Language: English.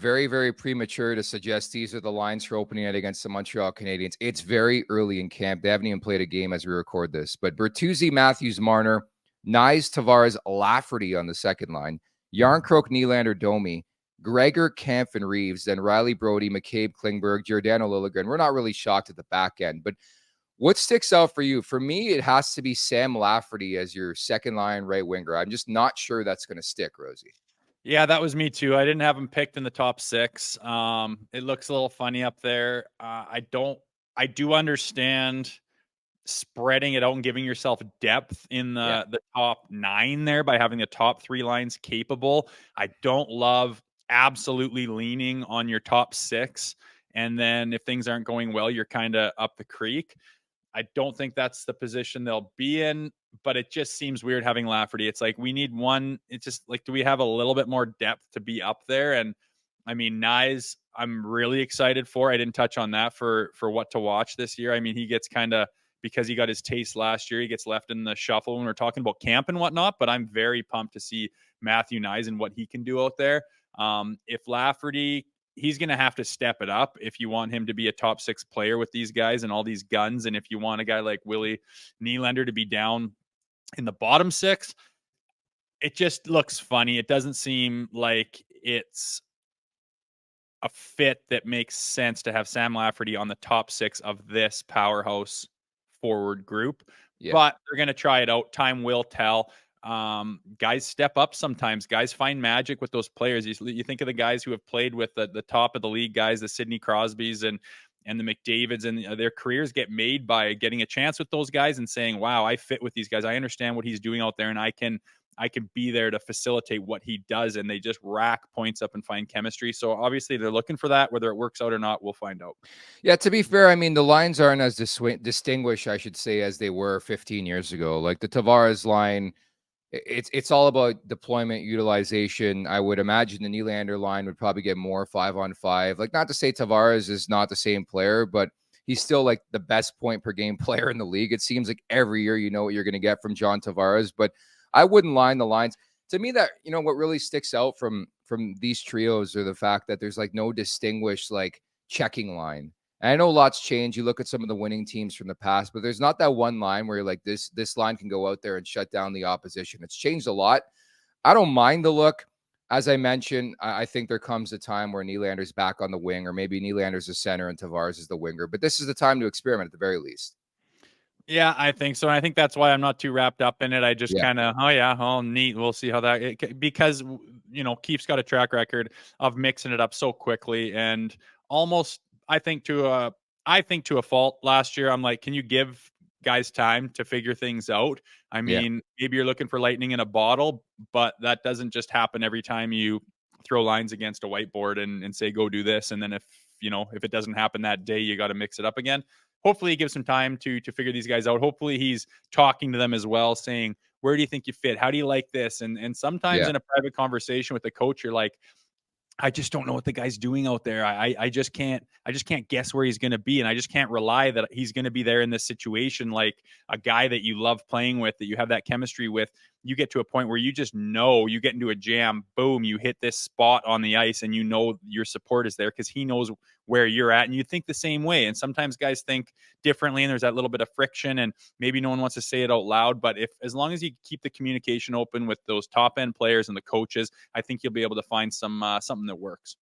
very, very premature to suggest these are the lines for opening night against the Montreal Canadiens. It's very early in camp. They haven't even played a game as we record this. But Bertuzzi, Matthews, Marner, Nyes, Tavares, Lafferty on the second line, Yarncroke, Nylander, Domi, Gregor, Kampf, and Reeves, then Riley, Brody, McCabe, Klingberg, Giordano, Liljegren. We're not really shocked at the back end. But what sticks out for you? For me, it has to be Sam Lafferty as your second line right winger. I'm just not sure that's going to stick, Rosie. Yeah, that was me too. I didn't have him picked in the top 6. It looks a little funny up there. I do understand spreading it out and giving yourself depth in the top 9 there by having the top 3 lines capable. I don't love absolutely leaning on your top 6. And then if things aren't going well, you're kind of up the creek. I don't think that's the position they'll be in, but it just seems weird having Lafferty. It's like we need one. It's just like, do we have a little bit more depth to be up there? And I mean, Nyes, I'm really excited for. I didn't touch on that for what to watch this year. I mean, he gets kind of, because he got his taste last year, he gets left in the shuffle when we're talking about camp and whatnot. But I'm very pumped to see Matthew Nyes and what he can do out there. If Lafferty, he's going to have to step it up if you want him to be a top 6 player with these guys and all these guns. And if you want a guy like Willie Nylander to be down in the bottom 6, it just looks funny. It doesn't seem like it's a fit that makes sense to have Sam Lafferty on the top 6 of this powerhouse forward group. Yeah. But they're going to try it out. Time will tell. Guys step up sometimes. Guys find magic with those players. You think of the guys who have played with the top of the league guys, the Sidney Crosbys and the McDavids, and their careers get made by getting a chance with those guys and saying, wow, I fit with these guys. I understand what he's doing out there, and I can be there to facilitate what he does. And they just rack points up and find chemistry. So obviously they're looking for that. Whether it works out or not, we'll find out. Yeah, to be fair, I mean, the lines aren't as distinguished, I should say, as they were 15 years ago. Like the Tavares line, it's all about deployment, utilization. I would imagine the Nylander line would probably get more 5-on-5. Like, not to say Tavares is not the same player, but he's still like the best point per game player in the league. It seems like every year you know what you're going to get from John Tavares, but I wouldn't line the lines. To me, that, you know, what really sticks out from these trios are the fact that there's like no distinguished like checking line. And I know lots change. You look at some of the winning teams from the past, but there's not that one line where you're like, this line can go out there and shut down the opposition. It's changed a lot. I don't mind the look. As I mentioned, I think there comes a time where Nylander's back on the wing, or maybe Nylander's the center and Tavares is the winger. But this is the time to experiment at the very least. Yeah, I think so. And I think that's why I'm not too wrapped up in it. I just kind of, neat. We'll see how because, you know, Keefe's got a track record of mixing it up so quickly and almost, I think to a fault last year. I'm like, can you give guys time to figure things out? I mean, maybe you're looking for lightning in a bottle, but that doesn't just happen every time you throw lines against a whiteboard and say, go do this. And then if it doesn't happen that day, you got to mix it up again. Hopefully he gives some time to figure these guys out. Hopefully he's talking to them as well, saying, where do you think you fit? How do you like this? And sometimes in a private conversation with the coach, you're like, I just don't know what the guy's doing out there. I just can't guess where he's going to be. And I just can't rely that he's going to be there in this situation. Like a guy that you love playing with, that you have that chemistry with, you get to a point where you just know you get into a jam, boom, you hit this spot on the ice and you know your support is there because he knows where you're at and you think the same way. And sometimes guys think differently and there's that little bit of friction and maybe no one wants to say it out loud. But as long as you keep the communication open with those top end players and the coaches, I think you'll be able to find something that works.